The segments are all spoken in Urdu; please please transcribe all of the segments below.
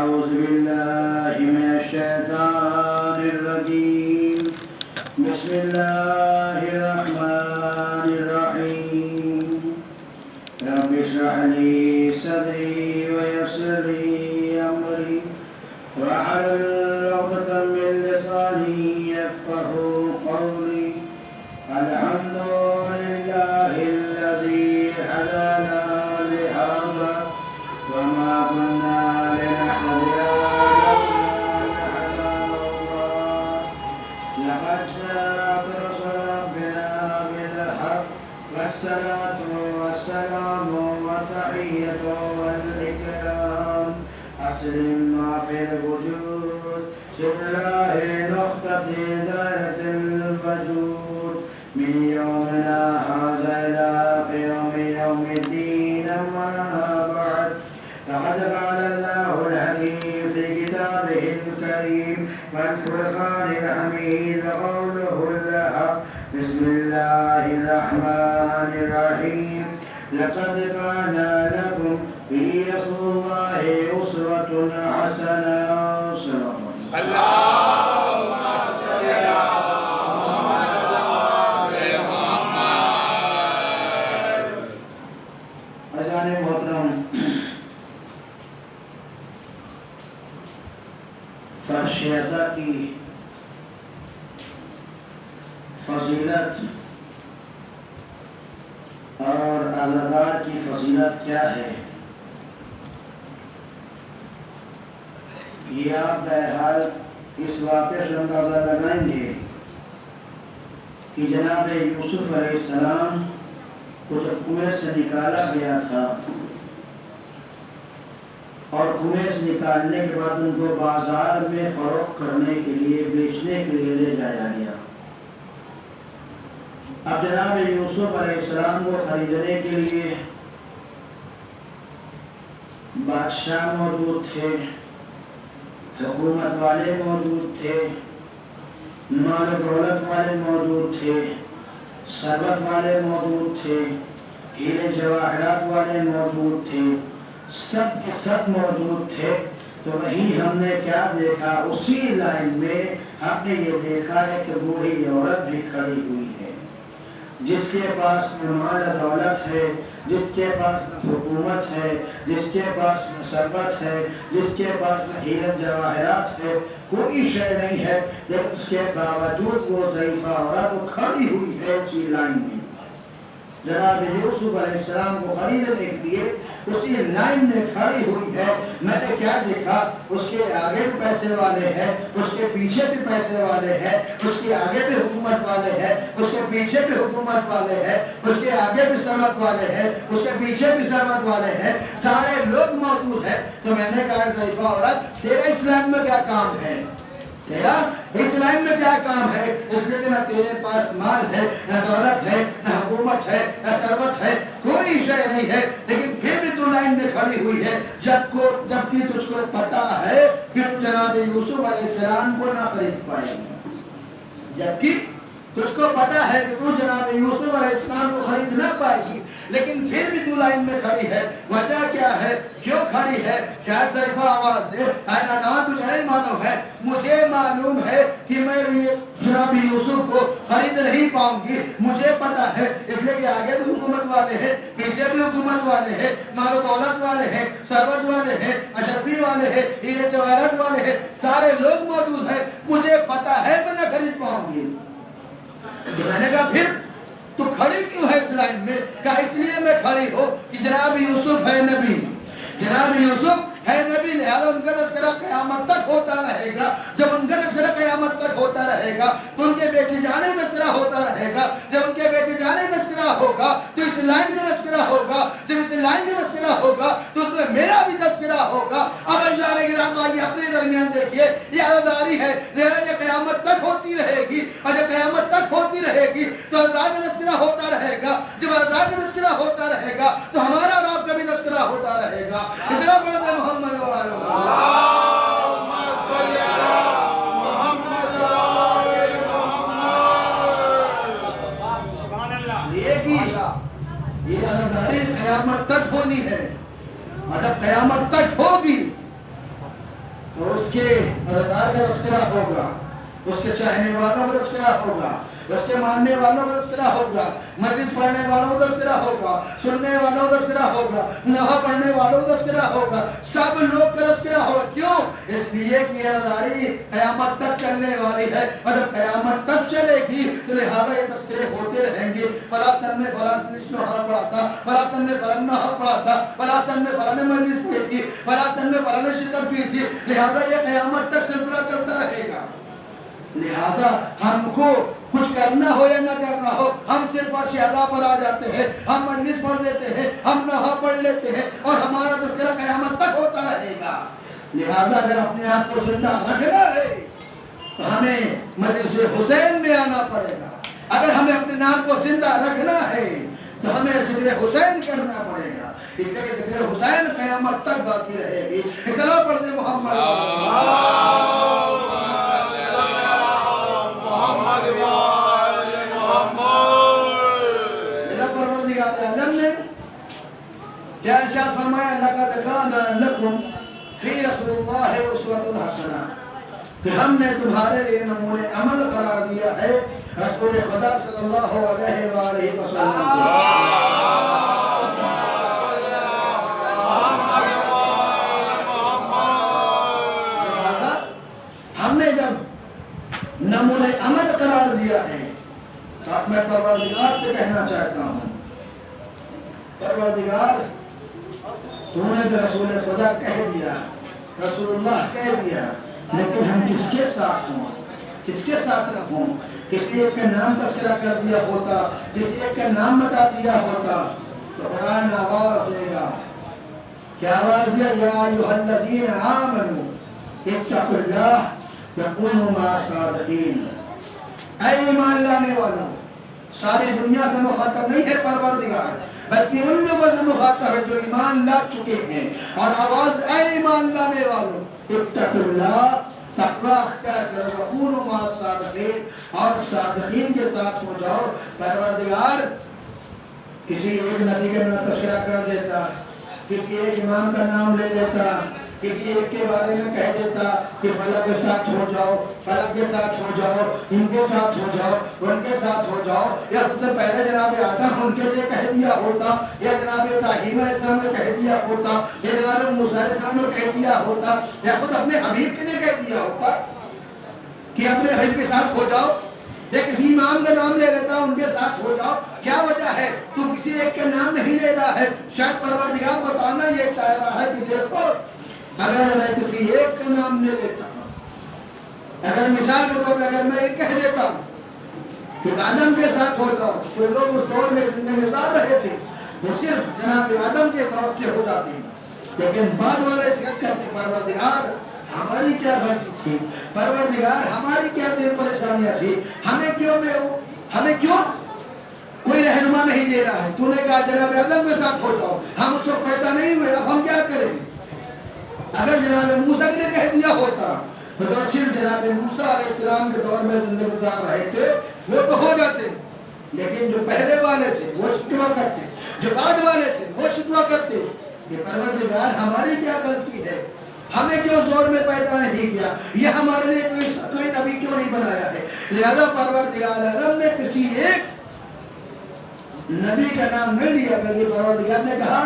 أعوذ بالله من الشيطان الرجيم بسم الله الرحمن الرحيم رب اشرح لي صدري ويسر لي أمري واحلل عقدة من لساني يفقهوا قولي الحمد لله الذي هدانا لهذا وما كنا لنهتدي لولا أن هدانا الله لقد جاءت رسل ربنا بالحق والصلاة والسلام والتحية والإكرام أسلم ما في الوجود سر الله نقطة دائرة الوجود من يومنا هذا إلى قيام يوم الدين أما بعد لقد قال الله الحكيم في كتابه الكريم والفرقان الحميد قوله الحق بسم الله الرحمن الرحيم لقد كان لكم في رسول الله أسوة حسنة صلى اللهم صل على محمد وآل محمد. اذان محترم فرش اعضاء کی فضیلت اور عزادار کی فضیلت کیا ہے یہ آپ بہرحال اس واقعے سے اندازہ لگائیں گے کہ جناب یوسف علیہ السلام کو جب کنویں سے نکالا گیا تھا اور کنویں سے نکالنے کے بعد ان کو بازار میں فروخت کرنے کے لیے بیچنے کے لیے لے جایا گیا. اب جناب یوسف علیہ السلام کو خریدنے کے لیے بادشاہ موجود تھے, حکومت والے موجود تھے, مال و دولت والے موجود تھے, ثروت والے موجود تھے, ہیرے جواہرات والے موجود تھے, سب کے سب موجود تھے. تو وہی ہم نے کیا دیکھا, اسی لائن میں ہم نے یہ دیکھا ہے کہ بوڑھی عورت بھی کھڑی ہوئی ہے جس کے پاس مال دولت ہے, جس کے پاس حکومت ہے, جس کے پاس ثروت ہے, جس کے پاس ہیرے جواہرات ہے, کوئی شے نہیں ہے, لیکن اس کے باوجود وہ ضعیفہ عورت وہ کھڑی ہوئی ہے اسی لائن میں. جناب یوسف علیہ السلام کو خریدنے کے لیے اسی لائن میں کھڑی ہوئی ہے. میں نے کیا دیکھا, اس کے آگے بھی پیسے والے ہیں, اس کے پیچھے بھی پیسے والے ہیں, اس کے آگے بھی حکومت والے ہیں, اس کے پیچھے بھی حکومت والے ہیں, اس کے آگے بھی ثروت والے ہیں, اس کے پیچھے بھی ثروت والے ہیں, سارے لوگ موجود ہیں. تو میں نے کہا ضعیفہ عورت تیرا اس لائن میں کیا کام ہے, تیرا اس لائن میں کیا کام ہے؟ اس لیے کہ نہ تیرے پاس مال ہے, نہ دولت ہے, نہ حکومت ہے, نہ ثروت ہے, کوئی شے نہیں ہے, لیکن پھر بھی تو لائن میں کھڑی ہوئی ہے جبکہ تجھ کو پتا ہے کہ تو جناب یوسف علیہ السلام کو نہ خرید پائے گی, جبکہ تجھ کو پتا ہے کہ تو جناب یوسف علیہ السلام کو خرید نہ پائے گی, لیکن پھر بھی تو لائن میں کھڑی ہے. وجہ کیا ہے, کیوں کھڑی ہے؟ شاید ضعیفہ آواز دے, اے نادان تجھے نہیں معلوم ہے, مجھے معلوم ہے کہ میں جناب یوسف کو خرید نہیں پاؤں گی. مجھے پتا ہے, اس لیے کہ آگے بھی حکومت والے ہیں, پیچھے بھی حکومت والے ہیں, مال و دولت والے ہیں, ثروت والے ہیں, اشرفی والے ہیں, ہیرے جواہرات والے ہیں, سارے لوگ موجود ہیں. مجھے پتا ہے میں نہ خرید پاؤں گی. میں نے کہا پھر تو کھڑی کیوں ہے اس لائن میں؟ کہا اس لیے میں کھڑی ہو کہ جناب یوسف ہے نبی, جناب یوسف ہے نبی, لہذا ان کا تذکرہ قیامت تک ہوتا رہے گا. جب ان کا تذکرہ قیامت تک ہوتا رہے گا تو ان کے بیچے جانے تذکرہ ہوتا رہے گا. جب ان کے بیچے جانے تذکرہ ہوگا تو اس لائن کا تذکرہ ہوگا. جب اس لائن کا تذکرہ ہوگا تو اس میں میرا بھی تذکرہ ہوگا. اب اجلال گرام آئیے اپنے درمیان دیکھیے, یہ عزاداری ہے, لہذا یہ قیامت تک ہوتی رہے گی, اور جب قیامت تک ہوتی رہے گی تو عزادار کا تذکرہ ہوتا رہے گا. جب عزادار کا تذکرہ ہوتا رہے گا تو ہمارا اور آپ کا بھی تذکرہ ہوتا رہے گا. اس طرح پڑھتے محمد اللهم صل على محمد وآل محمد. یہ عزاداری قیامت تک ہونی ہے, اور جب قیامت تک ہوگی تو اس کے اداکار کا تذکرہ ہوگا، اس کے چاہنے والوں کا تذکرہ ہوگا، اس کے ماننے والوں کا تذکرہ ہوگا، مجلس پڑھنے والوں کا تذکرہ ہوگا، سننے والوں کا تذکرہ ہوگا، نحو پڑھنے والوں کا تذکرہ ہوگا، سب لوگ کا تذکرہ ہوگا۔ کیوں؟ اس لیے کہ یہ اداری قیامت تک چلنے والی ہے، اور جب قیامت تک چلے گی تو لہذا یہ تذکرے ہوتے رہیں گے۔ فلاں سن میں فلاں نحو پڑھا تھا، فلاں سن میں فلاں نحو پڑھا تھا، فلاں سن میں فلاں نے مجلس پڑھی تھی، فلاں سن میں فلاں نے شرکت کی تھی، لہذا یہ قیامت تک سلسلہ چلتا رہے گا۔ لہذا ہم کو کچھ کرنا ہو یا نہ کرنا ہو، ہم صرف عرش اعلیٰ پر آ جاتے ہیں، ہم مجلس پڑھ لیتے ہیں، ہم نحو پڑھ لیتے ہیں، اور ہمارا تذکرہ قیامت تک ہوتا رہے گا۔ لہذا اگر اپنے آپ کو زندہ رکھنا ہے تو ہمیں مجلس حسین میں آنا پڑے گا، اگر ہمیں اپنے نام کو زندہ رکھنا ہے تو ہمیں ذکر حسین کرنا پڑے گا، اس لیے کہ ذکر حسین قیامت تک باقی رہے گی۔ اصطلاح پڑھتے محمد کیا ارشاد فرمایا؟ لقد کان لکم فی رسول اللہ اسوۃ حسنہ، کہ ہم نے تمہارے لیے نمونہ عمل قرار دیا ہے رسول خدا صلی اللہ علیہ وآلہ وسلم ہم نے جب نمونہ عمل قرار دیا ہے تو اب میں پروردگار سے کہنا چاہتا ہوں، پروردگار تو نے جو رسول خدا کہہ دیا، رسول اللہ کہہ دیا، لیکن ہم کس کے ساتھ ہوں، کس کے ساتھ رہوں؟ کسی ایک کا نام تذکرہ کر دیا ہوتا، کسی ایک کا نام بتا دیا ہوتا تو قرآن آواز دے گا، کیا آواز دیا؟ یا ایھا الذین آمنوا اتقوا اللہ وکونوا مع الصادقین۔ اے ایمان لانے والوں، ساری دنیا سے مخاطب نہیں ہے پروردگار، بلکہ ان لوگوں سے مخاطب ہے جو ایمان لا چکے ہیں، اور آواز اے ایمان لانے والوں اتقوا اللہ، تقوی اختیار کرو، وکونوا مع الصادقین، اور صادقین کے ساتھ ہو جاؤ۔ پروردگار کسی ایک نبی کا نام تذکرہ کر دیتا، کسی ایک امام کا نام لے لیتا، کسی ایک کے بارے میں کہہ دیتا کہ فلاں کے ساتھ ہو جاؤ، فلاں کے ساتھ ہو جاؤ، ان کے ساتھ ہو جاؤ، ان کے ساتھ ہو جاؤ، یا سب سے پہلے جناب آدم ان کے لیے کہہ دیا ہوتا، یا جناب ابراہیم علیہ السلام نے کہہ دیا ہوتا، یا جناب موسیٰ علیہ السلام نے کہہ دیا ہوتا، یا خود اپنے حبیب کے لیے کہہ دیا ہوتا کہ اپنے حبیب کے ساتھ ہو جاؤ، یا کسی امام کا نام لے لیتا ان کے ساتھ ہو جاؤ۔ کیا وجہ ہے؟ تو کسی ایک کا نام نہیں لے رہا ہے، شاید پروردگار بتانا یہ چاہ رہا ہے کہ دیکھو اگر میں کسی ایک کا نام لے لیتا ہوں، اگر مثال کے طور پہ اگر میں یہ کہہ دیتا ہوں کہ آدم کے ساتھ ہو جاؤ، جو لوگ اس دور میں زندگی گزار رہے تھے وہ صرف جناب آدم کے طور سے ہو جاتے ہیں، لیکن بعد والے کیا کرتے؟ پروردگار ہماری کیا غلطی تھی، پروردگار ہماری کیا دیر پریشانیاں تھی، ہمیں کیوں کوئی رہنما نہیں دے رہا ہے؟ تو نے کہا جناب آدم کے ساتھ ہو جاؤ، ہم اس وقت پیدا نہیں ہوئے، اب ہم کیا کریں؟ اگر جناب موسیٰ نے کہہ دیا ہوتا تو صرف جناب موسیٰ علیہ السلام کے دور میں زندگی گزار رہے تھے وہ تو ہو جاتے، لیکن جو پہلے والے تھے وہ شکوہ کرتے، جو بعد والے تھے وہ شکوہ کرتے کہ پروردگار ہماری کیا غلطی ہے، ہمیں کیوں زور میں پیدا نہیں کیا، یہ ہمارے لیے کوئی نبی کیوں نہیں بنایا ہے؟ لہذا پروردگار عالم نے کسی ایک نبی کا نام نہیں لیا، بلکہ پروردگار نے کہا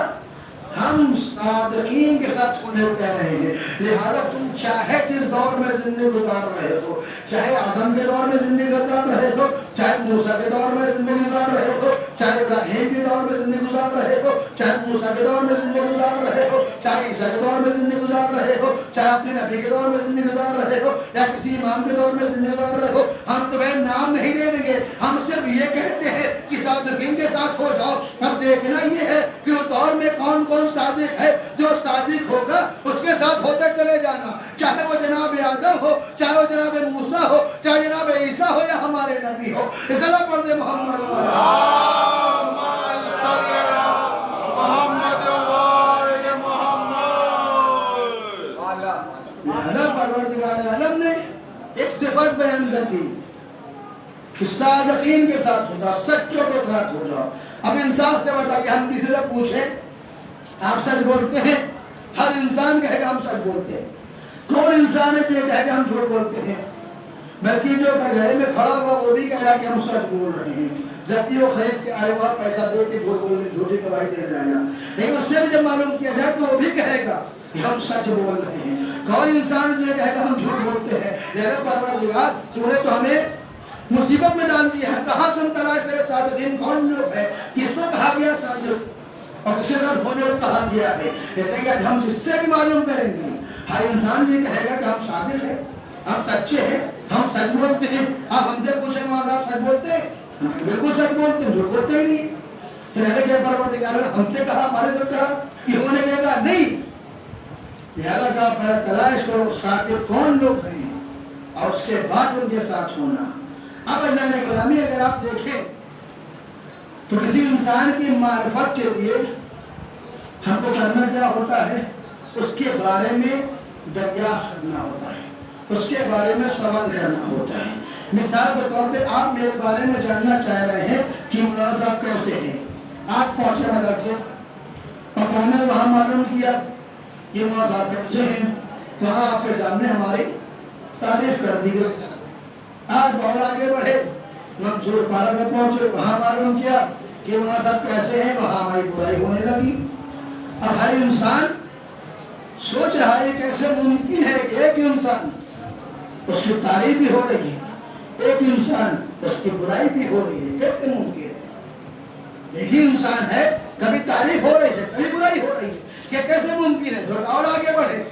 ہم صادقین کے ساتھ ہونے کہہ رہے ہیں۔ لہذا تم چاہے جس دور میں زندگی گزار رہے ہو، چاہے آدم کے دور میں زندگی گزار رہے ہو، چاہے موسیٰ کے دور میں زندگی گزار رہے ہو، چاہے ابراہیم کے دور میں زندگی گزار رہے ہو، چاہے موسیٰ کے دور میں زندگی گزار رہے ہو، چاہے عیسیٰ کے دور میں زندگی گزار رہے ہو، چاہے اپنے نبی کے دور میں زندگی گزار رہے ہو، یا کسی امام کے دور میں زندگی گزار رہے ہو، ہم تمہیں نام نہیں دیں گے، ہم صرف یہ کہتے ہیں کہ صادقین کے ساتھ ہو جاؤ۔ اب دیکھنا یہ ہے کہ اس دور میں کون کون صادق ہے، جو صادق ہوگا اس کے ساتھ ہوتے چلے جانا، چاہے وہ جناب آدم ہو، چاہے وہ جناب موسیٰ ہو، چاہے جناب عیسیٰ ہو یا ہمارے نبی ہو۔ اس طرح پڑھ دے محمد پروردگار عالم نے ایک صفت بیان کر دی کہ صادقین کے ساتھ ہو جاؤ، سچوں کے ساتھ ہو جاؤ۔ اب انصاف سے بتائیے، ہم کسی سے پوچھیں آپ سچ بولتے ہیں؟ ہر انسان کہے گا ہم سچ بولتے ہیں، کون انسان ہے جو یہ کہے کہ ہم جھوٹ بولتے ہیں؟ بلکہ جو گھر میں کھڑا ہوا وہ بھی کہہ رہا ہے کہ ہم سچ بول رہے ہیں، جبکہ وہ خرید کے آئے ہوا پیسہ دے کے جھوٹی گواہی دے جائے گا۔ لیکن اس سے بھی جب معلوم کیا جائے تو وہ بھی کہے گا کہ ہم سچ بول رہے ہیں۔ کون انسان جو کہے گا ہم جھوٹ بولتے ہیں؟ میرے پروردگار تو نے تو ہمیں مصیبت میں ڈال دیا ہے، کہاں سے ہم تلاش کریں صادقین کون لوگ ہیں؟ کس کو کہا گیا صادق اور کس کے ساتھ ہونے کو کہا گیا ہے؟ اس لیے کہ آج ہم اس سے بھی معلوم کریں گے۔ ہر انسان یہ کہے گا کہ ہم صادق ہیں، ہم سچے ہیں، ہم سچ بولتے ہیں۔ آپ ہم سے پوچھیں گے آپ سچ بولتے ہیں؟ ہم بالکل سچ بولتے ہیں، جھوٹ بولتے ہی نہیں۔ پھر کہ پروردگار نے ہم سے کہا، ہمارے سے کہا کہ ہونے کہے گا نہیں، لہذا کہ آپ پہلے تلاش کرو صادق کون لوگ ہیں اور اس کے بعد ان کے ساتھ ہونا۔ اب عزیزان گرامی اگر آپ دیکھیں تو کسی انسان کی معرفت کے لیے ہم کو کرنا کیا ہوتا ہے؟ اس کے بارے میں دریافت کرنا ہوتا ہے، اس کے بارے میں سوال کرنا ہوتا ہے۔ مثال کے طور پہ آپ میرے بارے میں جاننا چاہ رہے ہیں کہ مولانا صاحب کیسے ہیں۔ آپ پہنچے مدرسے اور میں نے وہاں معلوم کیا کہ مولانا صاحب کیسے ہیں، وہاں آپ کے سامنے ہماری تعریف کر دی گئی۔ آج بہت آگے بڑھے، منصور پارا میں پہنچے، وہاں معلوم کیا کہ مولانا صاحب کیسے ہیں، وہاں ہماری برائی ہونے لگی۔ اور ہر انسان سوچ رہا ہے کیسے ممکن ہے کہ ایک انسان اس کی تعریف بھی ہو رہی ہے، ایک انسان اس کی برائی بھی ہو رہی ہے، کیسے ممکن ہے؟ ایک ہی انسان ہے، کبھی تعریف ہو رہی ہے کبھی برائی ہو رہی ہے، کہ کیسے ممکن ہے؟ اور آگے بڑھے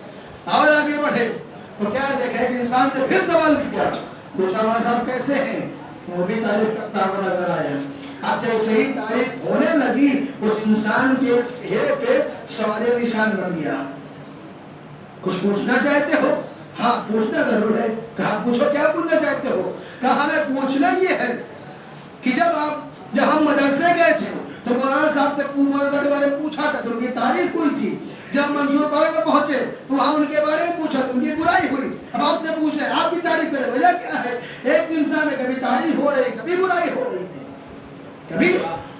اور آگے بڑھے تو کیا دیکھے کہ انسان سے پھر سوال کیا، پوچھا مولانا صاحب کیسے ہیں، وہ بھی تعریف کرتا ہوا نظر آیا۔ اب جیسے ہی تعریف ہونے لگی اس انسان کے چہرے پہ سوال نشان بن گیا۔ کچھ پوچھنا چاہتے ہو؟ ہاں پوچھنا ضرور ہے۔ کہا پوچھو، کیا پوچھنا چاہتے ہو؟ کہا ہمیں پوچھنا یہ ہے کہ جب ہم مدرسے گئے تھے تو مولانا صاحب سے مولانا کے بارے میں پوچھا تھا تو ان کی تعریف ہوئی تھی، جب منصور پارے میں پہنچے تو وہاں ان کے بارے میں پوچھا تو ان کی برائی ہوئی۔ اب آپ سے پوچھ رہے ہیں آپ بھی تعریف کریں، وجہ کیا ہے؟ ایک انسان ہے، کبھی تعریف ہو رہی ہے کبھی برائی ہو رہی ہے، کبھی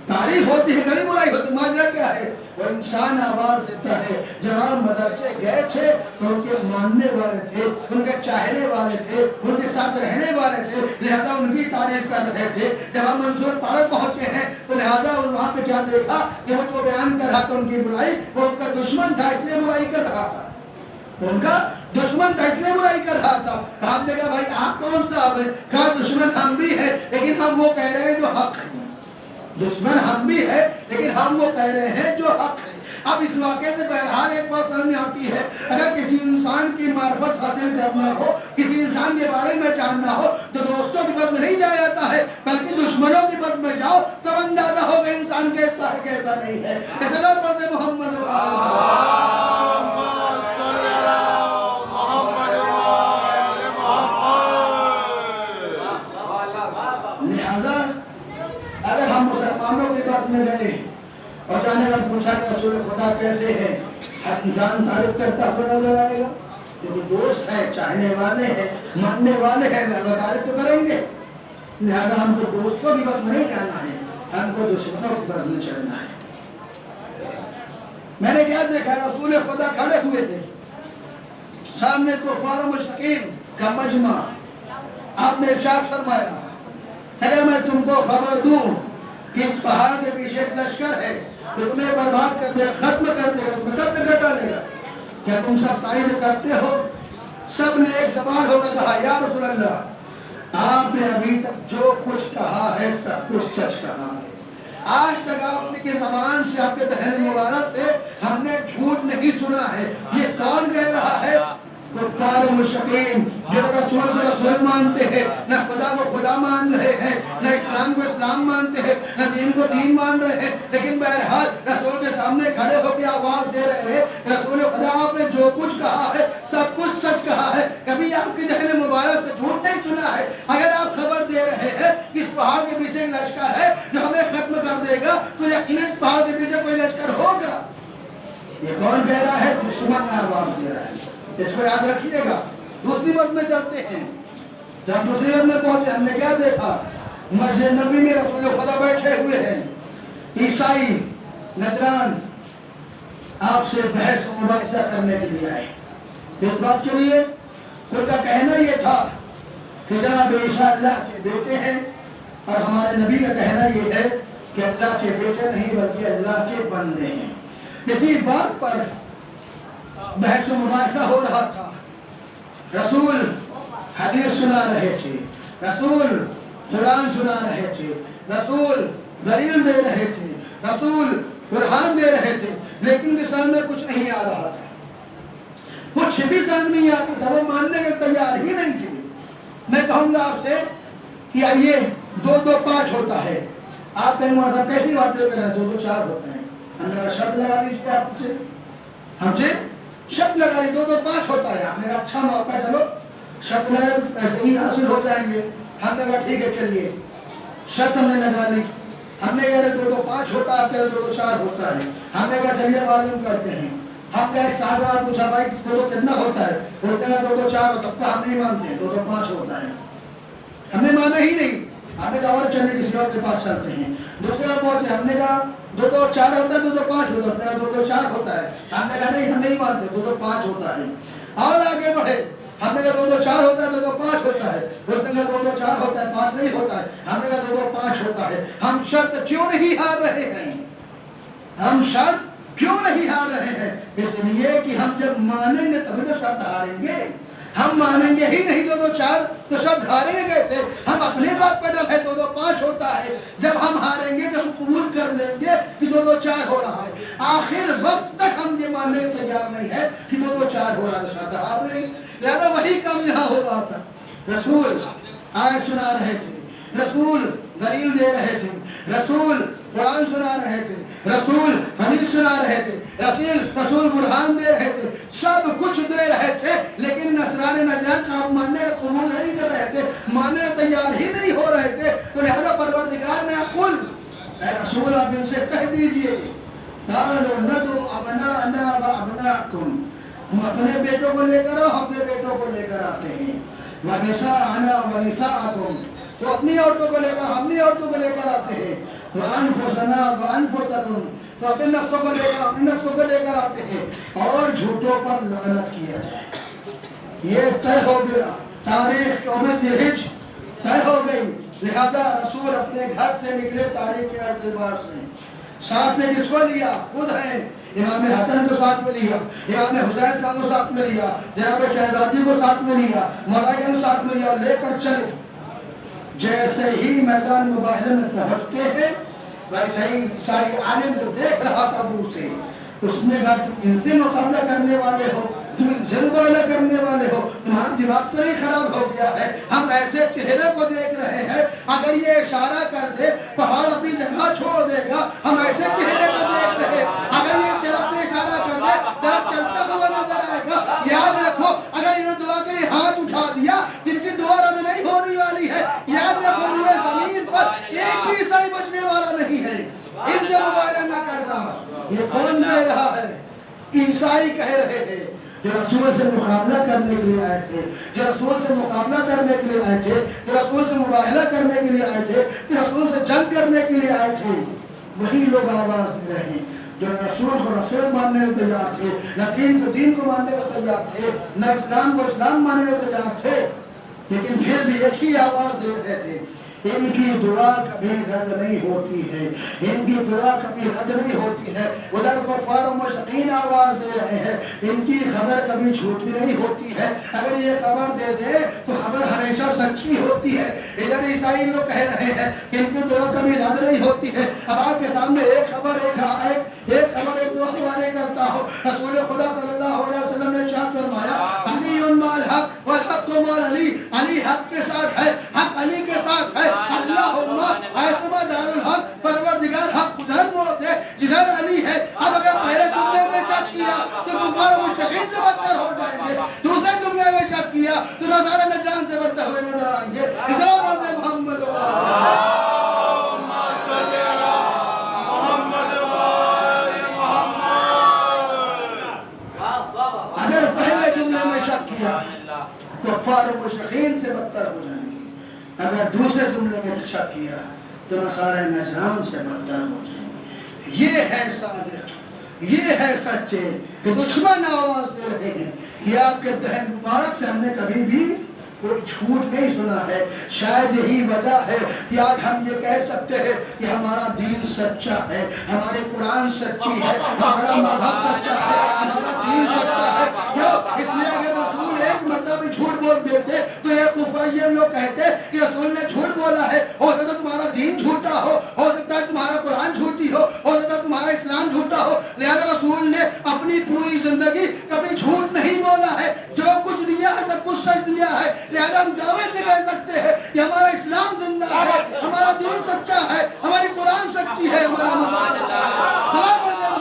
تعریف ہوتی ہے کبھی برائی ہوتی ہے۔ ماجرا کیا ہے؟ وہ انسان آواز دیتا ہے جب آپ مدرسے گئے تھے تو ان کے ماننے والے تھے، ان کے چاہنے والے تھے، ان کے ساتھ رہنے والے تھے، لہذا ان کی تعریف کر رہے تھے۔ جب آپ منصور پارک پہنچے ہیں تو لہذا وہاں پہ کیا دیکھا کہ وہ جو بیان کر رہا تھا ان کی برائی، وہ ان کا دشمن تھا اس لیے برائی کر رہا تھا، ان کا دشمن تھا اس لیے برائی کر رہا تھا۔ ہم نے کہا بھائی آپ کون صاحب ہیں؟ کہا دشمن ہم بھی ہیں لیکن ہم وہ کہہ رہے ہیں جو حق ہے، دشمن ہم بھی ہے لیکن ہم وہ کہہ رہے ہیں جو حق ہے۔ اب اس واقعے سے بہرحال ایک بات سمجھ میں آتی ہے، اگر کسی انسان کی معرفت حاصل کرنا ہو، کسی انسان کے بارے میں جاننا ہو تو دوستوں کی بات میں نہیں جایا جاتا ہے بلکہ دشمنوں کی بات میں جاؤ تب اندازہ ہوگا انسان کیسا ہے کیسا نہیں ہے۔ ایسے لوگ پڑھتے محمد لہذا اگر ہم مسلمانوں کی بات میں گئے اور جانے کا پوچھا کہ رسول خدا کیسے ہیں، ہر انسان تعریف کرتا ہوا نظر آئے گا، کیونکہ دوست ہے، چاہنے والے ہیں، ماننے والے ہیں، لہذا تعریف تو کریں گے۔ لہذا ہم کو دوستوں کی بات میں نہیں جانا ہے، ہم کو دشمنوں کی بات میں چلنا ہے۔ میں نے کیا دیکھا، رسول خدا کھڑے ہوئے تھے، سامنے کفار و مشرکین کا مجمع، آپ نے ارشاد فرمایا اگر میں تم کو خبر دوں کہ اس پہاڑ کے پیچھے ایک لشکر ہے تو تمہیں برباد کر دے گا، ختم کر دے گا، تمہیں قتل کر ڈالے گا، کیا تم سب تائید کرتے ہو؟ سب نے ایک سوال ہو کر کہا یا رسول اللہ آپ نے ابھی تک جو کچھ کہا ہے سب کچھ سچ کہا ہے، آج تک آپ کی زبان سے آپ کے دہن مبارک سے ہم نے جھوٹ نہیں سنا ہے۔ یہ کون کہہ رہا ہے؟ کفار و مشرکین جو نہ رسول کو رسول مانتے ہیں، نہ خدا کو خدا مان رہے ہیں، نہ اسلام کو اسلام مانتے ہیں، نہ دین کو دین مان رہے ہیں، لیکن بہرحال رسول کے سامنے کھڑے ہو کے آواز دے رہے ہیں رسول خدا آپ نے جو کچھ کہا ہے سب کچھ سچ کہا ہے، کبھی آپ کی دہن مبارک سے جھوٹ نہیں سنا ہے۔ اگر آپ خبر دے رہے ہیں کہ اس پہاڑ کے پیچھے ایک لشکر ہے جو ہمیں ختم کر دے گا تو یقیناً اس پہاڑ کے پیچھے کوئی لشکر ہوگا۔ یہ کون کہہ رہا ہے؟ دشمن آواز دے رہا ہے، اس کو یاد رکھیے گا۔ دوسری بات میں چلتے ہیں، جب دوسری بات میں پہنچے ہم نے کیا دیکھا؟ مسجد نبی میں رسول خدا بیٹھے ہوئے ہیں، عیسائی نجران آپ سے بحث و مباحثہ کرنے کے لیے آئے، اس بات کے لیے ان کا کہنا یہ تھا کہ جناب عیسیٰ اللہ کے بیٹے ہیں، اور ہمارے نبی کا کہنا یہ ہے کہ اللہ کے بیٹے نہیں بلکہ اللہ کے بندے ہیں۔ اسی بات پر بحث و مباحثہ ہو رہا تھا۔ رسول حدیث سنا رہے تھے، رسول قرآن سنا رہے تھے، رسول دلیل دے رہے تھے، رسول برہان دے رہے تھے، لیکن کے سامنے کچھ نہیں آ رہا تھا، کچھ بھی سامنے نہیں آتا تھا، وہ ماننے کے تیار ہی نہیں تھے۔ میں کہوں گا آپ سے کہ آئیے 2 2 5 ہوتا ہے، آپ کہیں مذہب کیسی باتیں کر رہے ہیں، 2 2 4 ہوتا ہے، ہم شرط لگا لیجیے، آپ سے ہم سے شرط لگائی 2 2 5 ہوتا ہے۔ آپ نے کہا اچھا موقع، چلو شرط لگائے ایسے ہی حاصل ہو جائیں گے۔ ہم نے کہا ٹھیک ہے چلیے، شرط ہم نے لگا لی، ہم نے کہا 2 2 5 ہوتا ہے، آپ کہہ 2 2 4 ہوتا ہے۔ ہم نے کہا چلیے معلوم کرتے ہیں۔ ہم کہا ایک صاحب پوچھا بھائی 2 2 کتنا ہوتا ہے؟ اس نے کہا 2 2 4 ہوتا ہے، تب کا ہم نہیں مانتے، 2 2 5 ہوتا ہے، ہم نے مانا ہی نہیں۔ ہم نے کہا اور چلے کسی اور کے پاس چلتے ہیں، دوسرے اور پہنچے، ہم نے کہا 2 2 4 ہوتا ہے، 2 2 5 ہوتا ہے، 2 2 4 ہوتا ہے، ہم نے کہا نہیں ہم نہیں مانتے، 2 2 5 ہوتا ہے۔ اور آگے بڑھے، ہم نے کہا 2 2 4 ہوتا ہے، 2 2 5 ہوتا ہے، اس نے کہا 2 2 4 ہوتا ہے، 5 نہیں ہوتا ہے، ہم نے کہا 2 2 5 ہوتا ہے۔ ہم شرط کیوں نہیں ہار رہے ہیں؟ ہم شرط کیوں نہیں ہار رہے ہیں؟ اس لیے کہ ہم جب مانیں گے تبھی تو شرط ہاریں گے، ہم مانیں گے ہی نہیں 2 2 4 تو شرط ہاریں گے کیسے؟ ہم اپنے بات پر ڈل ہے 2 2 5 ہوتا ہے، جب ہم ہاریں گے تو ہم قبول کر لیں گے کہ 2 2 4 ہو رہا ہے۔ آخر وقت تک ہم یہ ماننے کو تیار نہیں ہے کہ 2 2 4 ہو رہا ہے، شرط ہار رہے ہیں۔ لہذا وہی کام یہاں ہو رہا تھا، رسول آیت سنا رہے تھے، رسول دلیل دے رہے تھے، رسول قرآن سنا رہے تھے، رسول حدیث سنا رہے تھے، رسول برہان دے رہے تھے، سب کچھ دے رہے تھے، لیکن نصران نجران کا آپ ماننے قبول نہیں کر رہے تھے، ماننے تیار ہی نہیں ہو رہے تھے۔ تو لہذا پروردگار نے قل، اے رسول آپ ان سے کہہ دیجئے قالوا ندعو ابناءنا وابناءکم، ہم اپنے بیٹوں کو لے کر آؤ، اپنے بیٹوں کو لے کر آتے ہیں، ونساءنا ونساءکم، تو اپنی عورتوں کو لے کر اپنی عورتوں کو لے کر آتے ہیں، وانفسنا وانفسکم، تو اپنے نفسوں کو لے کر اپنے نفسوں کو لے کر آتے ہیں، اور جھوٹوں پر لعنت کیا جائے۔ یہ طے ہو گیا، تاریخ 24 ذی الحجہ طے ہو گئی۔ لہذا رسول اپنے گھر سے نکلے تاریخ کے اعتبار سے، ساتھ میں کس کو لیا؟ خود ہیں، امام حسن کو ساتھ میں لیا، امام حسین صاحب کو ساتھ میں لیا، جناب شہزادی کو ساتھ میں لیا، مولانا کو ساتھ میں لیا، لے کر چلے۔ جیسے ہی میدان مباہلہ میں پہنچتے ہیں، ویسے ہی عیسائی عالم جو دیکھ رہا تھا دور سے، اس نے کہا تم ان سے مقابلہ کرنے والے ہو، تم ان سے مقابلہ کرنے والے ہو، تمہارا دماغ تو نہیں خراب ہو گیا ہے؟ ہم ایسے چہرے کو دیکھ رہے ہیں، اگر یہ اشارہ کر دے پہاڑ اپنی جگہ چھوڑ دے گا، ہم ایسے چہرے کو دیکھ رہے ہیں، اگر یہ درخت اشارہ کر دے درخت چلتا ہوا نظر آئے گا۔ یاد رکھو اگر انہوں نے دعا کے لیے ہاتھ اٹھا دیا، جن کی دعا رد نہیں ہونے والی ہے، یاد رکھو روئے زمین پر ایک بھی عیسائی بچنے والا نہیں ہے۔ ان سے مقابلہ نہ کرنا۔ یہ کون کہہ رہا ہے؟ عیسائی کہہ رہے ہیں، جو رسول سے مقابلہ کرنے کے لیے آئے تھے، جو رسول سے مقابلہ کرنے کے لیے آئے تھے، جو رسول سے مباہلہ کرنے کے لیے آئے تھے، جو رسول سے جنگ کرنے کے لیے آئے تھے، وہی لوگ آواز دے رہے ہیں جو نہ رسول کو رسول ماننے کو تیار تھے، نہ دین کو دین کو ماننے کو تیار تھے، نہ اسلام کو اسلام ماننے کو تیار تھے، لیکن پھر بھی ایک ہی آواز دے رہے تھے، ان کی دعا کبھی رد نہیں ہوتی ہے، ان کی دعا کبھی رد نہیں ہوتی ہے۔ ادھر کفار و مشرکین آواز دے رہے ہیں، ان کی خبر کبھی جھوٹی نہیں ہوتی ہے، اگر یہ خبر دے دے تو خبر ہمیشہ سچی ہوتی ہے۔ ادھر عیسائی لوگ کہہ رہے ہیں کہ ان کی دعا کبھی رد نہیں ہوتی ہے۔ اب آپ کے سامنے ایک خبر ایک دو حوالے کرتا ہو۔ رسول خدا صلی اللہ علیہ وسلم نے ارشاد فرمایا علی مال حق والحق مال علی، علی حق کے ساتھ ہے، حق علی کے ساتھ ہے۔ اللہم ایسما دار الحق، پروردگار حق ادھر موت ہے جدھر علی ہے۔ اب اگر پہلے جملے میں شک کیا تو کفار و مشرکین سے بدتر ہو جائیں گے، دوسرے جملے میں شک کیا تو نصارا نجران سے بدتر ہوئے نظر آئیں گے۔ اسلام علیہ محمد اگر پہلے جملے میں شک کیا کفار و مشرکین سے بدتر ہو جائیں گے، اگر دوسرے جملے میں شک کیا تو نصارا نجران سے بدتر ہو جائیں گے۔ یہ ہے صادق، یہ ہے سچے کہ دشمن آواز دے رہے ہیں کہ آپ کے دہن مبارک سے ہم نے کبھی بھی کوئی جھوٹ نہیں سنا ہے. شاید یہی وجہ ہے کہ آج ہم یہ کہہ سکتے ہیں کہ ہمارا دین سچا ہے, ہمارے قرآن سچی ہے, ہمارا مذہب سچا ہے, ہمارا دین سچا ہے. کیوں؟ اس لیے اگر رسول ایک مرتبہ جھوٹ بول دیتے تو یہ کفار لوگ کہتے کہ رسول نے جھوٹ بولا ہے, ہو سکتا ہے تمہارا دین جھوٹا ہو سکتا ہے تمہارا قرآن جھوٹی ہو سکتا ہے تمہارا اسلام جھوٹا ہو. لہذا رسول نے اپنی پوری زندگی کبھی جھوٹ نہیں بولا ہے, جو کچھ دیا ہے سب کچھ سچ دیا ہے. لہذا ہم دعوے سے کہہ سکتے ہیں کہ ہمارا اسلام زندہ ہے, ہمارا دین سچا ہے, ہماری قرآن سچی ہے, ہمارا مذہب سچا ہے. سلام علیہ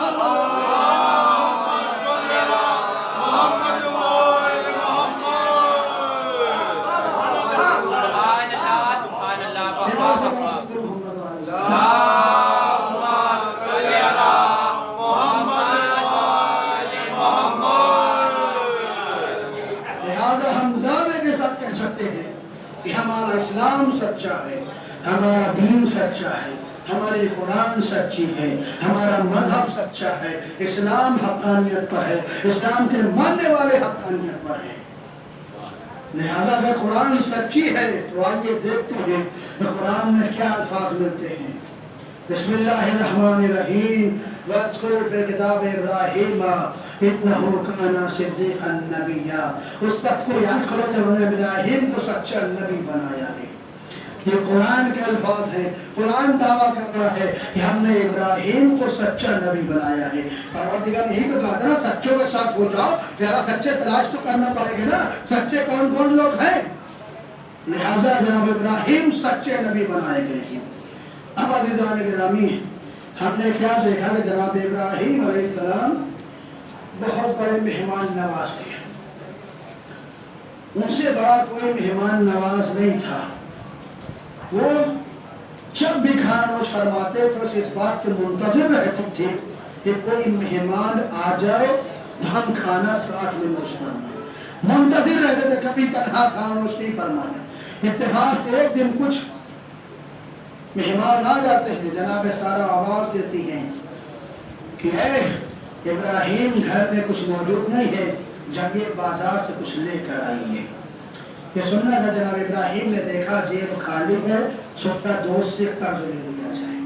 ہمارا اسلام سچا ہے, ہمارا دین سچا ہے, ہماری قرآن سچی ہے, ہمارا مذہب سچا ہے. اسلام حقانیت پر ہے, اسلام کے ماننے والے حقانیت پر ہیں. لہذا اگر قرآن سچی ہے تو آئیے دیکھتے ہیں کہ قرآن میں کیا الفاظ ملتے ہیں. بسم اللہ الرحمن الرحیم. وَاذْكُرْ فِي الْكِتَابِ إِبْرَاهِيمَ إِنَّهُ كَانَ صِدِّيقًا نَبِيًّا. اس وقت کو یاد کرو جب ہم نے ابراہیم کو سچا نبی بنایا ہے. یہ قرآن کے الفاظ ہیں. قرآن دعویٰ کر رہا ہے کہ ہم نے ابراہیم کو سچا نبی بنایا ہے. پروردگار نے یہی تو کہا تھا نا, سچوں کے ساتھ ہو جاؤ. ذرا سچے تلاش تو کرنا پڑے گا نا, سچے کون کون لوگ ہیں. لہذا جناب ابراہیم سچے نبی بنائے گئے ہیں. اب عزیزان گرامی, ہم نے کیا دیکھا کہ جناب ابراہیم علیہ السلام بہت بڑے مہمان نواز تھے. ان سے بڑا کوئی مہمان نواز نہیں تھا. وہ جب بھی کھانا نوش فرماتے تو اس بات سے منتظر رہتے تھے کہ کوئی مہمان آ جائے ہم کھانا ساتھ میں نوش فرمائیں. منتظر رہتے تھے, کبھی تنہا کھانا نوش نہیں فرمانا. اتفاق سے ایک دن کچھ مہمان آ جاتے ہیں. جناب سارا آواز دیتی ہیں کہ اے ابراہیم گھر میں کچھ موجود نہیں ہے, جائیے بازار سے کچھ لے کر آئیے. یہ سننا تھا. جناب ابراہیم نے دیکھا جیب خالی ہے, سوچا دوست سے قرض لے لیا جائے.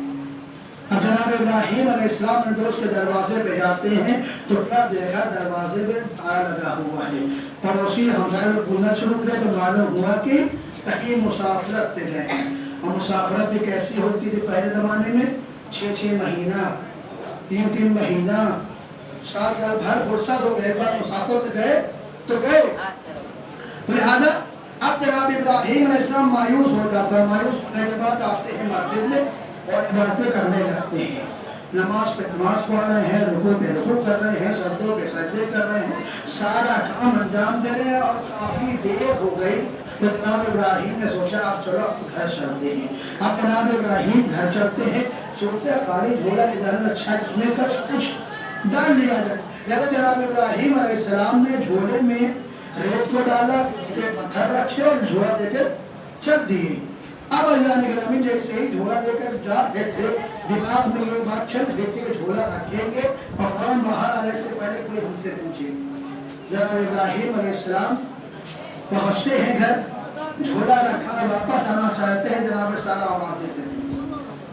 اب جناب ابراہیم علیہ السلام نے دوست کے دروازے پہ جاتے ہیں تو کیا دیکھا, دروازے پہ تالا لگا ہوا ہے. پڑوسی ہمسائے کو پوچھنا شروع کیا تو معلوم ہوا کہ کہیں مسافرت پہ گئے ہیں. اور مسافرت بھی کیسی ہوتی تھی پہلے زمانے میں, 6 مہینہ 3 مہینہ سال بھر فرصت ہو گئے, ایک بار مسافرت گئے تو گئے. لہذا اب جناب ابراہیم علیہ السلام مایوس ہو جاتا ہے. مایوس ہونے کے بعد آتے ہیں مسجد میں اور عبادتیں کرنے لگتے ہیں. نماز پہ نماز پڑھ رہے ہیں, رکوع پہ رکوع کر رہے ہیں, سجدوں پہ سجدے کر رہے ہیں, سارا کام انجام دے رہے ہیں. اور کافی دیر ہو گئی تو جناب ابراہیم نے سوچا اب چلو اب گھر چلتے ہیں. اب جناب ابراہیم گھر چلتے ہیں, سوچا خالی جھولا نکالنا اچھا ہے, اس میں کچھ ڈال لیا جائے. لہذا جناب ابراہیم علیہ السلام نے جھولے میں ریت کو ڈالا, پتھر رکھے اور جھولا دے کر چل دیے. اب اللہ گرامی جیسے ہی جھولا لے کر جا رہے تھے, دماغ میں یہ بات چل رہی تھی کہ جھولا رکھیں گے اور فوراً باہر آنے سے پہلے کوئی ہم سے پوچھے. جناب ابراہیم علیہ السلام پہنچتے ہیں گھر, جھولا رکھا, واپس آنا چاہتے ہیں. جناب سارا آواز دیتے تھے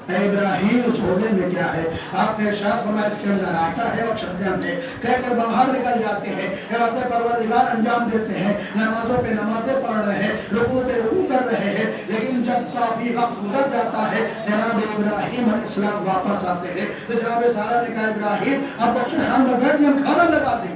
اے ابراہیم جھولے میں کیا ہے. آپ نے ارشاد فرمایا اس کے اندر آٹا ہے اور شبنم ہے. کہہ کر باہر نکل جاتے ہیں, عبادت پروردگار انجام دیتے ہیں, نمازوں پہ نمازیں پڑھ رہے ہیں, رکوع پہ رکوع کر رہے ہیں. لیکن جب کافی وقت گزر جاتا ہے جناب ابراہیم علیہ السلام واپس آتے ہیں تو جناب سارا نے کہا ابراہیم اب دسترخوان میں بیٹھ کے ہم کھانا لگا دیں.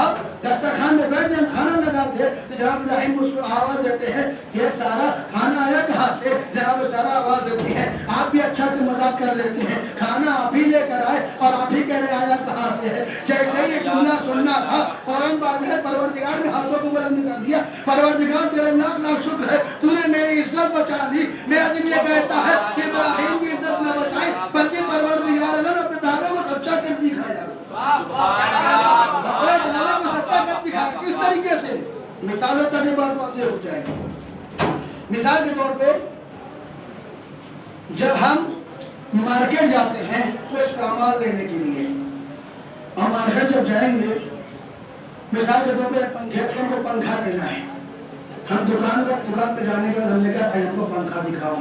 اب دسترخوان میں بیٹھ کے ہم کھانا لگاتے ہیں تو جناب ابراہیم اس کو آواز دیتے ہیں یہ سارا کھانا آیا کہاں سے. جناب سارا آواز دیتی ہے آپ بھی اچھا تو مذاق کر لیتے ہیں, کھانا آپ ہی لے کر آئے اور آپ ہی کہہ رہے آیا کہاں سے ہے. جیسے ہی یہ جملہ سننا تھا فوراً پروردگار نے ہاتھوں کو بلند کر دیا. پروردگار تیرے لاکھ لاکھ شکر ہے, تو نے میری عزت بچا لی. میرا دل یہ کہتا ہے کہ ابراہیم کی عزت نہ بچائی بلکہ پروردگار نے اپنے دعوے کو سچا کر دکھایا. اپنے دعوے کو سچا کر دکھایا. کس طریقے سے؟ مثالوں تک یہ بات واضح ہو جائے گی. مثال کے طور پہ جب ہم مارکیٹ جاتے ہیں کوئی سامان لینے کے لیے, اور گھر جب جائیں گے مثال کے طور پہ پنکھے ہم کو پنکھا دینا ہے، ہم دکان پہ جانے کے بعد ہم نے کہا بھائی ہم کو پنکھا دکھاؤ،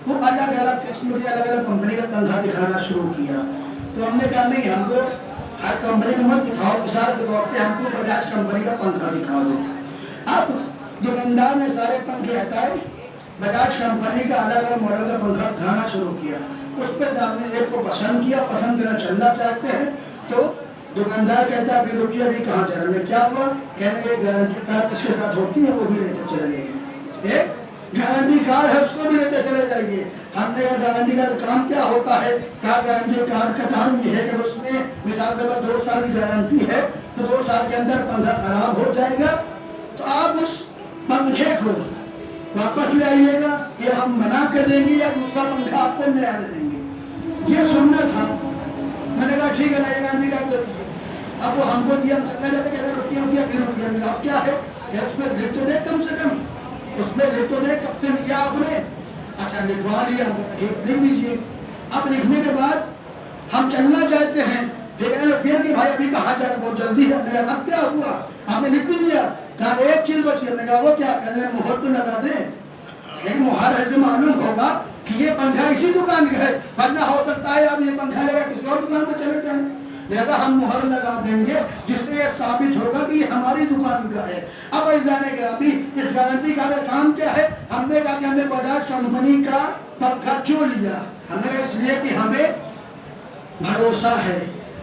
وہ الگ الگ قسم کی الگ الگ کمپنی کا پنکھا دکھانا شروع کیا، تو ہم نے کہا نہیں ہم کو ہر کمپنی کا مت دکھاؤ، مثال کے طور پہ ہم کو بجاج کمپنی کا پنکھا دکھا دو۔ اب دکاندار نے سارے پنکھے ہٹائے، بجاج کمپنی کا الگ الگ ماڈل کا پنکھا دکھانا شروع کیا، اس پہ آپ نے ایک کو پسند کیا، پسند کرنا چلنا چاہتے ہیں تو دکاندار کہتا ہے ابھی رکیے ابھی کہاں جا رہے ہیں، کیا ہوا؟ کہنے لگے گارنٹی کارڈ اس کے ساتھ ہوتی ہے وہ بھی لیتے چلے جائیے، ایک گارنٹی کارڈ ہے اس کو بھی لیتے چلے جائیے۔ ہم نے گارنٹی کارڈ کام کیا ہوتا ہے؟ کیا گارنٹی کارڈ کا کام یہ ہے کہ اس میں مثال کے بعد 2 سال کی گارنٹی ہے تو 2 سال کے اندر پنکھا خراب ہو جائے گا تو آپ اس پنکھے کو واپس لے آئیے گا یا ہم بنا کے دیں گے یا دوسرا پنکھا آپ کو نیا دیں گے، یہ سننا تھا۔ میں نے کہا ٹھیک ہے لائے گارنٹی کارڈ دے دیجیے، اب وہ ہم کو دیا، ہم چلنے جاتے کہتے ہیں رکیے پھر رکیے، میں اب کیا ہے کہ اس میں لکھ تو دے کم سے کم، اس میں لکھ تو دے کب سے لیا آپ نے، اچھا لکھوا لیا، ٹھیک لکھ دیجیے۔ اب لکھنے کے بعد ہم چلنا چاہتے ہیں، پھر کہ بھائی ابھی کہاں جا رہے ہیں بہت جلدی ہے، اب کیا ہوا؟ آپ نے لکھ بھی دیا، کہا ایک چیز بچی ہے، میں نے کہا وہ کیا؟ کہنے مہر تو لگا دیں، لیکن مہر ایسے معلوم ہوگا کہ یہ پنکھا اسی دکان کا ہے، ورنہ ہو سکتا ہے آپ یہ پنکھا لگا کسی اور دکان پہ چلے جائیں، لہذا ہم مہر لگا دیں گے جس سے یہ ثابت ہوگا کہ یہ ہماری دکان کا ہے۔ اب عزیزان گرامی اس گارنٹی کا کام کیا ہے؟ ہم نے کہا کہ ہم نے بجاج کمپنی کا پنکھا کیوں لیا؟ ہم نے کہا اس لیے کہ ہمیں بھروسہ ہے،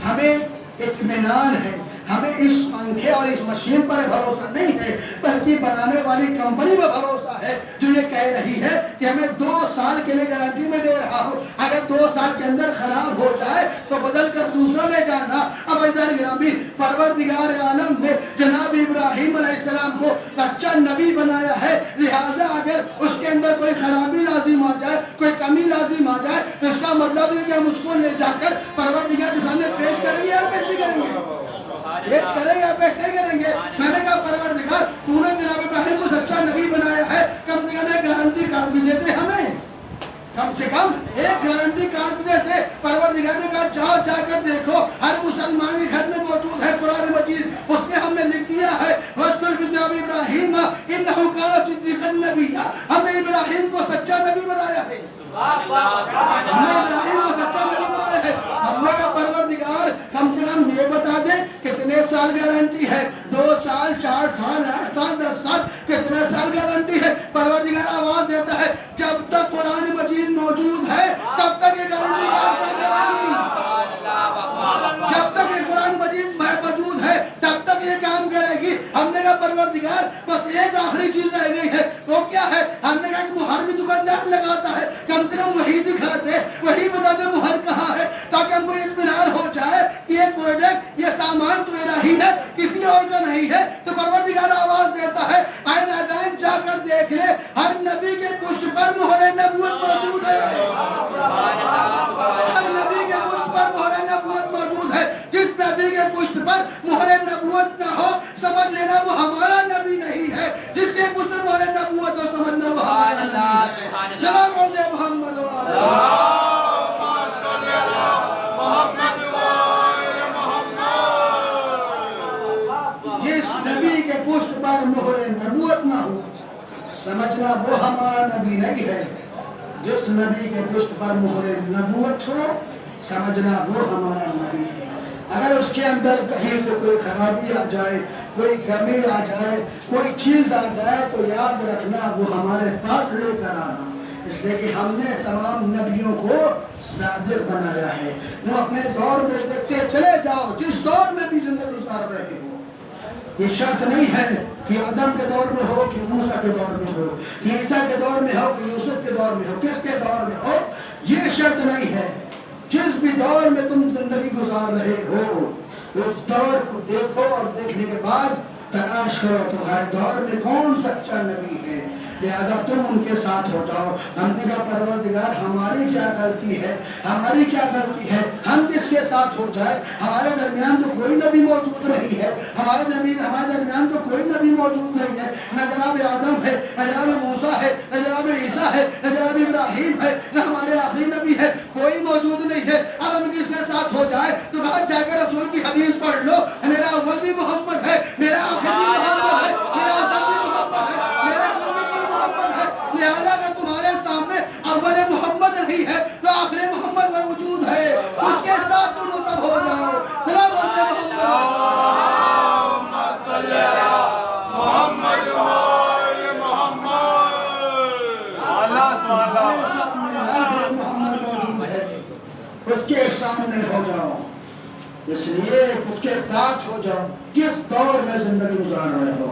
ہمیں اطمینان ہے، ہمیں اس پنکھے اور اس مشین پر بھروسہ نہیں ہے بلکہ بنانے والی کمپنی پر بھروسہ ہے جو یہ کہہ رہی ہے کہ ہمیں 2 سال کے لیے گارنٹی میں دے رہا ہوں، اگر 2 سال کے اندر خراب ہو جائے تو بدل کر دوسرا لے جانا۔ اب عزیزان گرامی پروردگار عالم نے جناب ابراہیم علیہ السلام کو سچا نبی بنایا ہے، لہذا اگر اس کے اندر کوئی خرابی لازم آ جائے، کوئی کمی لازم آ جائے تو اس کا مطلب یہ کہ ہم اس کو لے جا کر پروردگار کے سامنے پیش کریں گے یا پیش نہیں کریں گے؟ پیش کریں گے یا پیش نہیں کریں گے؟ میں نے کہا پروردگار تو نے جناب ابراہیم کو سچا نبی بنایا ہے، کم سے کم ایک گارنٹی کارڈ بھی دیتے ہمیں، کم سے کم ایک گارنٹی کارڈ بھی دیتے۔ پروردگار نے کہا جاؤ جا کر دیکھو، ہر مسلمان کے گھر میں موجود ہے قرآن مجید، اس میں ہم نے لکھ دیا ہے وَاذْكُرْ فِي الْكِتَابِ إِبْرَاهِيمَ إِنَّهُ كَانَ صِدِّيقًا نَبِيًّا، ہم نے ابراہیم کو سچا نبی بنایا ہے، ہم نے ابراہیم کو سچا نبی بنایا ہے۔ ہم نے کہا پروردگار کم سے کم یہ بتا دے کتنے سال گارنٹی ہے، 2 سال 4 سال 8 سال 10 سال کتنے سال گارنٹی ہے؟ پروردگار آواز دیتا ہے جب تک قرآن مجید موجود ہے تب تک یہ گارنٹی کارڈ کام کرے گی، جب تک یہ قرآن مجید موجود ہے تب تک یہ کام کرے گی۔ ہم نے کہا پروردگار بس ایک آخری چیز رہ گئی ہے، وہ کیا ہے؟ ہم نے کہا کہ مہر بھی دکاندار لگاتا ہے، کم سے کم وہی دکھا دے، وہی بتا دے مہر کہاں ہے تاکہ ہم کو اطمینان ہو جائے کہ یہ پروڈکٹ یہ سامان تو الہی ہے کسی اور کا نہیں ہے۔ تو پروردگار آواز دیتا ہے اے نادان جا کر دیکھ لے، ہر نبی کے پشت پر مہر نبوت موجود ہے، ہر نبی کے پشت پر مہر نبوت موجود ہے۔ جس نبی کے پشت پر مہر نبوت نہ ہو سمجھ لینا وہ ہمارا نبی نہیں ہے، جس کے پشت پر مہر نبوت ہو سمجھنا وہ ہمارا نبی ہے۔ سلام علیہ محمد جس نبی کے پشت پر مہر نبوت نہ ہو سمجھنا وہ ہمارا نبی نہیں ہے، جس نبی کے پشت پر مہر نبوت ہو سمجھنا وہ ہمارا نبی ہے۔ اگر اس کے اندر کہیں سے کوئی خرابی آ جائے، کوئی کمی آ جائے، کوئی چیز آ جائے تو یاد رکھنا وہ ہمارے پاس لے کر آنا، اس لیے کہ ہم نے تمام نبیوں کو صادق بنایا ہے۔ وہ اپنے دور میں دیکھتے چلے جاؤ، جس دور میں بھی زندگی گزار رہے ہو، یہ شرط نہیں ہے کہ آدم کے دور میں ہو کہ موسیٰ کے دور میں ہو، کہ عیسیٰ کے دور میں ہو کہ یوسف کے دور میں ہو، کس کے دور میں ہو، یہ شرط نہیں ہے۔ جس بھی دور میں تم زندگی گزار رہے ہو اس دور کو دیکھو اور دیکھنے کے بعد تلاش کرو تمہارے دور میں کون سچا نبی ہے، لہذا تم ان کے ساتھ ہو جاؤ۔ ہم نے کہا پروردگار ہماری کیا غلطی ہے، ہماری کیا غلطی ہے، ہم کس کے ساتھ ہو جائے؟ ہمارے درمیان تو کوئی نبی موجود نہیں ہے، ہمارے درمیان تو کوئی نبی موجود نہیں ہے، نہ جناب آدم ہے، نہ جناب موسیٰ ہے، نہ جناب عیسیٰ ہے، نہ جناب ابراہیم ہے، نہ ہمارے آخری نبی ہے، کوئی موجود نہیں ہے۔ اب ہم کس کے ساتھ ہو جائے؟ تو کہا جا کر رسول کی حدیث پڑھ اس لیے اس کے ساتھ ہو جاؤ. جس دور میں زندگی گزار رہے ہو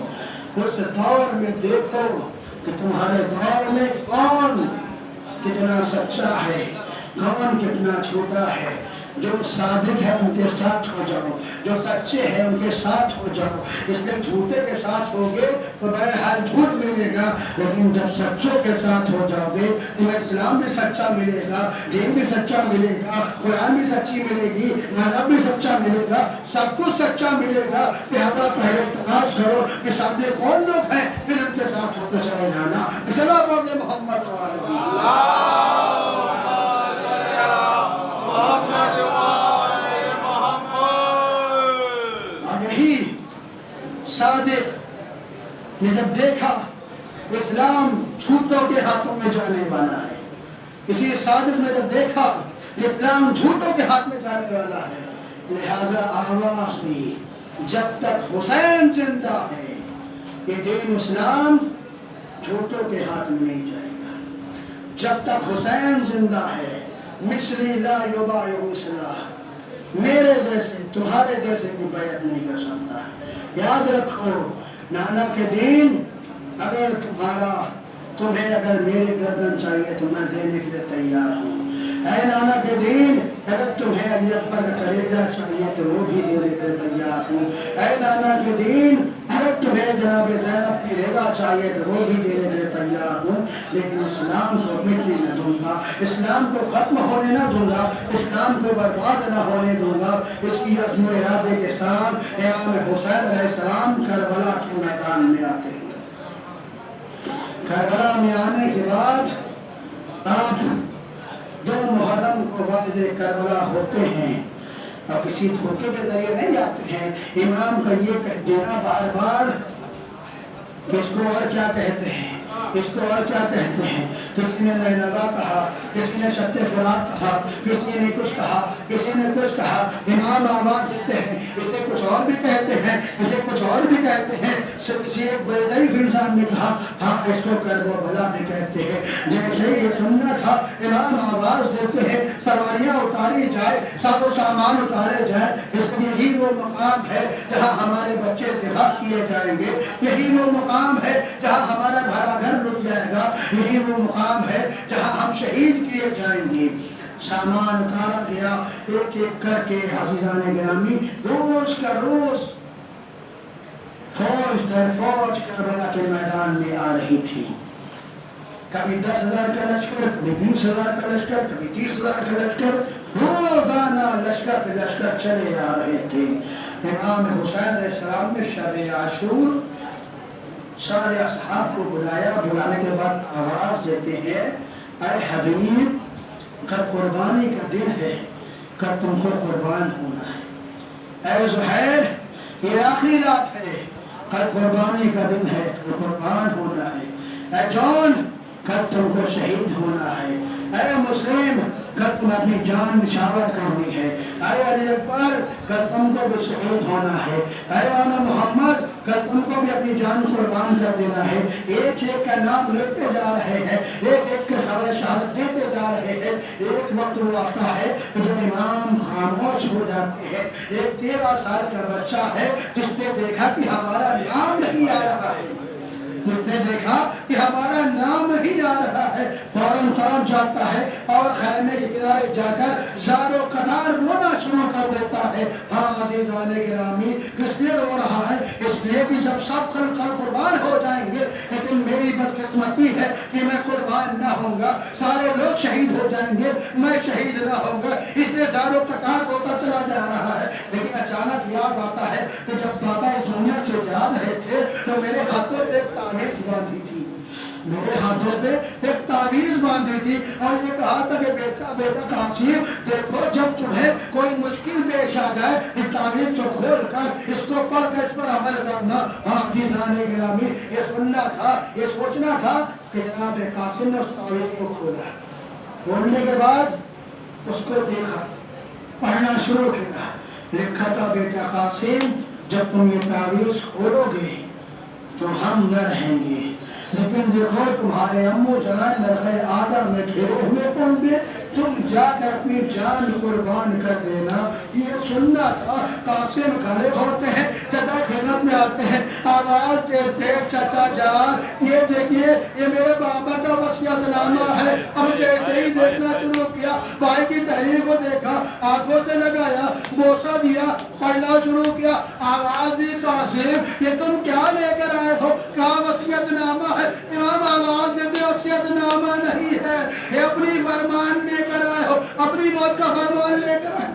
اس دور میں دیکھو کہ تمہارے دور میں کون کتنا سچا ہے، کون کتنا جھوٹا ہے. جو صادق ہے ان کے ساتھ ہو جاؤ، جو سچے ہیں ان کے ساتھ ہو جاؤ. اس لیے جھوٹے کے ساتھ ہوگے تو بہرحال جھوٹ ملے گا، لیکن جب سچوں کے ساتھ ہو جاؤ گے تمہیں اسلام بھی سچا ملے گا، دین بھی سچا ملے گا، قرآن بھی سچی ملے گی، مذہب بھی سچا ملے گا، سب کچھ سچا ملے گا. لہذا پہلے تلاش کرو کہ صادق کون لوگ ہیں، پھر ان کے ساتھ ہوتے چلے جانا. اسلام پڑھتے محمد صادق نے جب دیکھا اسلام جھوٹوں کے ہاتھوں میں جانے والا ہے، اسی صادق نے جب دیکھا اسلام جھوٹوں کے ہاتھ میں جانے والا ہے، لہذا آواز دی جب تک حسین زندہ ہے یہ دین اسلام جھوٹوں کے ہاتھ میں نہیں جائے گا. جب تک حسین زندہ ہے مثلی لا یبایع مثلا، میرے جیسے تمہارے جیسے کوئی بیعت نہیں کر سکتا. یاد رکھو نانا کے دین اگر تمہیں اگر میری گردن چاہیے تو میں دینے کے لیے تیار ہوں. اے نانا کے دین اگر تمہیں علی اکبر کا کلیجہ چاہیے تو وہ بھی دینے کے لیے تیار ہوں. اے نانا کے دین اگر تمہیں جناب زینب کی ریگا چاہیے تو وہ بھی دینے کے لیے تیار ہوں. لیکن اسلام کو مٹنے نہ دوں گا، اسلام کو ختم ہونے نہ دوں گا، اسلام کو برباد نہ ہونے دوں گا. اس کی عزم و ارادے کے ساتھ امام حسین علیہ السلام کربلا کے میدان میں آتے ہیں. کربلا میں آنے کے بعد آپ 2 محرم کو والد کربلا ہوتے ہیں اور کسی دھوکے کے ذریعے نہیں آتے ہیں. امام کا یہ کہہ دینا بار بار کہ اس کو اور کیا کہتے ہیں، اس کو اور کیا کہتے ہیں. کسی نے نینوا کہا، کسی نے شط فرات کہا، کسی نے کچھ کہا، کسی نے کچھ کہا. امام آواز دیتے ہیں اسے کچھ اور بھی کہتے ہیں، اسے کچھ اور بھی کہتے ہیں. کسی ایک بے ضعیف انسان نے کہا ہاں اس کو کرب و بلا بھی کہتے ہیں. جیسے یہ سننا تھا امام آواز دیتے ہیں سواریاں اتاری جائے، سارو سامان اتارے جائے. اس لیے یہی وہ مقام ہے جہاں ہمارے بچے ذبح کیے جائیں گے، یہی وہ مقام ہے جہاں ہمارا بھرا گھر رک جائے گا، یہی وہ مقام ہے جہاں ہم شہید کیے جائیں گے. سامان اتارا گیا ایک ایک کر کے. عزیزان گرامی روز کا روز فوج در فوج کربلا کے میدان میں آ رہی تھی. کبھی 10,000 کا لشکر، کبھی 20,000 کا لشکر، کبھی 30,000 کا لشکر. روزانہ لشکر پہ لشکر چلے آ رہے تھے. امام حسین علیہ السلام نے شب عاشور سارے اصحاب کو بلایا. بلانے کے بعد آواز دیتے ہیں اے حبیب کل قربانی کا دن ہے، کل تم کو قربان ہونا ہے. اے زہیر یہ آخری رات ہے، کل قربانی کا دن ہے، کل قربان ہونا ہے. اے جان کل تم کو شہید ہونا ہے. اے مسلم کل تم اپنی جان نچھاور کرنی ہے. اے علی اکبر کل تم کو بھی شہید ہونا ہے. اے آنا محمد کل تم کو بھی اپنی جان قربان کر دینا ہے. ایک ایک کا نام لیتے جا رہے ہیں، ایک ایک کا خبر شہادت دیتے جا رہے ہیں. ایک وقت وہ آتا ہے کہ جب امام خاموش ہو جاتے ہیں. ایک 13 سال کا بچہ ہے جس نے دیکھا کہ ہمارا نام نہیں آ رہا ہے، جس نے دیکھا کہ ہمارا نام نہیں آ رہا ہے، فوراً طرف جاتا ہے اور خیمے کے کنارے جا کر زار و قطار رونا شروع کر دیتا ہے. ہاں عزیزان گرامی کس لیے رو رہا ہے؟ اس لیے کہ جب سب کل قربان ہو جائیں گے لیکن میری بدقسمتی ہے کہ میں قربان نہ ہوں گا. سارے لوگ شہید ہو جائیں گے، میں شہید نہ ہوں گا. اس لیے زار و قطار روتا چلا جا رہا ہے. لیکن اچانک یاد آتا ہے کہ جب بابا اس دنیا سے جا رہے تھے تو میرے ہاتھوں پہ ایک تعویذ باندھی تھی، میرے ہاتھوں پہ ایک تعویذ باندھی تھی اور یہ کہا تھا کہ بیٹا قاسم دیکھو جب تمہیں کوئی مشکل پیش آ جائے اس تعویذ کو کھول کر اس کو پڑھ کر اس پر عمل کرنا. ہاں عزیزان گرامی یہ سننا تھا، یہ سوچنا تھا کہ جناب قاسم نے اس تعویذ کو کھولا. کھولنے کے بعد اس کو دیکھا، پڑھنا شروع کیا. لکھا تھا بیٹا قاسم جب تم یہ تعویذ کھولو گے تو ہم نہ رہیں گے، لیکن دیکھو تمہارے امو جان نرغے آدم میں گھرے ہوئے ہوں گے، تم جا کر اپنی جان قربان کر دینا. یہ سننا سنا تھا۔ قاسم کھڑے ہوتے ہیں، چچا خدمت میں آتے ہیں، آواز دیتے ہیں چچا جان یہ دیکھیے یہ میرے بابا کا وصیت نامہ ہے۔ اب جیسے ہی دیکھنا شروع کیا، بھائی کی تحریر کو دیکھا، آنکھوں سے لگایا، بوسہ دیا، پڑھنا شروع کیا۔ آواز دی قاسم یہ تم کیا لے کر آئے ہو؟ کہا وصیت نامہ ہے۔ امام آواز دیتے وصیت نامہ نہیں ہے، یہ اپنی فرمان لے کر آئے ہو، اپنی موت کا فرمان لے کر آئے۔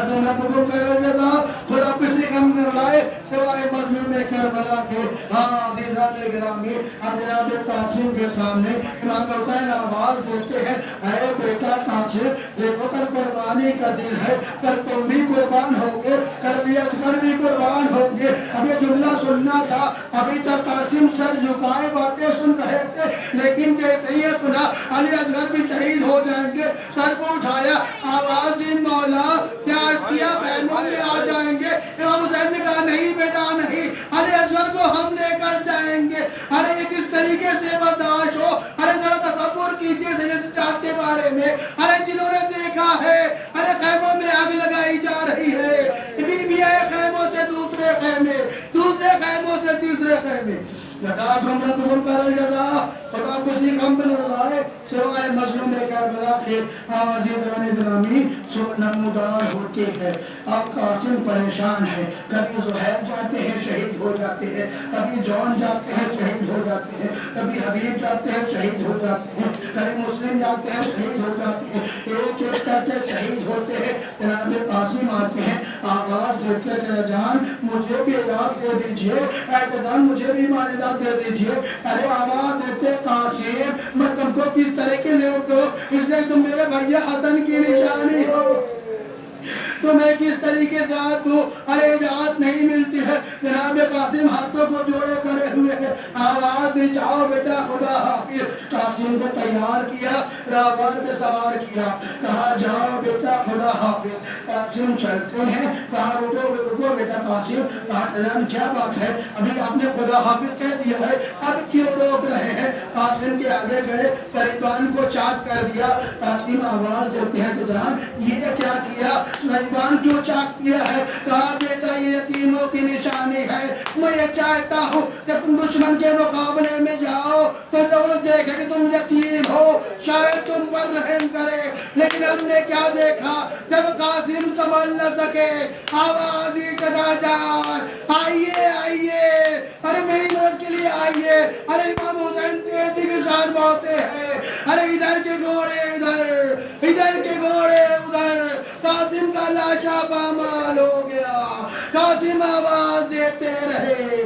تم ربکم خیر الجزا، خدا کسی غم نہ لائے سوائے مظلوم کربلا کے۔ ہاں عزیزان گرامی، اب جناب قاسم کے سامنے امام حسین آواز دیتے ہیں، اے بیٹا قاسم دیکھو کل قربانی کا دن ہے، کل تم بھی قربان ہوگے، کل بھی اصغر بھی قربان ہوگے۔ اب یہ جملہ سننا تھا، ابھی تک قاسم سر جھکائے باتیں سن رہے تھے، لیکن جیسے ہی سنا علی اصغر بھی شہید ہو جائیں گے، سر کو اٹھایا، آواز دی مولا کیا کیا خیموں میں آ جائیں گے؟ امام حسین نے کہا نہیں بیٹا نہیں، علی اصغر کو ہم لے کر جائیں گے۔ ارے یہ کس طریقے سے برداشت ہو؟ ارے ذرا تصور کیجئے سید سجاد کے بارے میں، ارے جنہوں نے دیکھا ہے ارے خیموں میں آگ لگائی جا رہی ہے، بیویاں خیموں سے دوسرے خیمے، دوسرے خیموں سے تیسرے خیمے۔ لَتَعْتُمْ رَبُّكُمْ خَيْرَ الْجَزَاءِ، خدا کسی غم نہ لائے سوائے مظلوم کربلا کے۔ عزیزان گرامی صبح نمودار ہوتی ہے، اب قاسم پریشان ہے، کبھی زہیر جاتے ہیں شہید ہو جاتے ہیں، کبھی جون جاتے ہیں شہید ہو جاتے ہیں، کبھی حبیب جاتے ہیں شہید ہو جاتے ہیں، کبھی مسلم جاتے ہیں شہید ہو جاتے ہیں، ایک ایک کر کے شہید ہوتے ہیں۔ جناب قاسم آتے ہیں، آواز دیتے ہیں جان مجھے بھی اجازت دے دیجئے، اے جان مجھے بھی اجازت دے دیجئے۔ ارے آواز دیتے قاسم میں تم کو کس طریقے سے اٹھو، اس لیے تم میرے بھیا حسن کی نشانی ہو، تمہیں کس طریقے سے ہاتھ دو؟ ارے اجازت نہیں ملتی ہے۔ جناب قاسم ہاتھوں کو جوڑے کھڑے ہوئے ہیں، آواز دی جاؤ بیٹا خدا حافظ۔ قاسم کو تیار کیا، راوار پہ سوار کیا، کہا جاؤ بیٹا خدا حافظ۔ قاسم چلتے ہیں، کہا رکو بیٹا قاسم، کہا جان کیا بات ہے، ابھی آپ نے خدا حافظ کہہ دیا ہے، اب کیوں روک رہے ہیں؟ قاسم کے آگے گئے، قریبان کو چاک کر دیا۔ قاسم آواز دیتے ہیں تو جان یہ کیا کیا؟ غریبان کیوں چاک کیا ہے؟ کہا بیٹا یہ یتیموں کی نشانی ہے، میں یہ چاہتا ہوں کہ تم دشمن کے مقابلے میں جاؤ تو لوگ دیکھیں کہ تم یتیم ہو، شاید تم پر رحم کرے۔ لیکن ہم نے کیا دیکھا جب قاسم سنبھل نہ سکے، آواز دی چچا جان آئیے آئیے، ارے میری مدد کے لیے آئیے۔ ارے امام حسین تیزی کے ساتھ بولتے ہیں، ارے ادھر کے گھوڑے ادھر، ادھر کے گھوڑے ادھر۔ قاسم کا لاشا پامال ہو گیا، قاسم آواز دیتے رہے،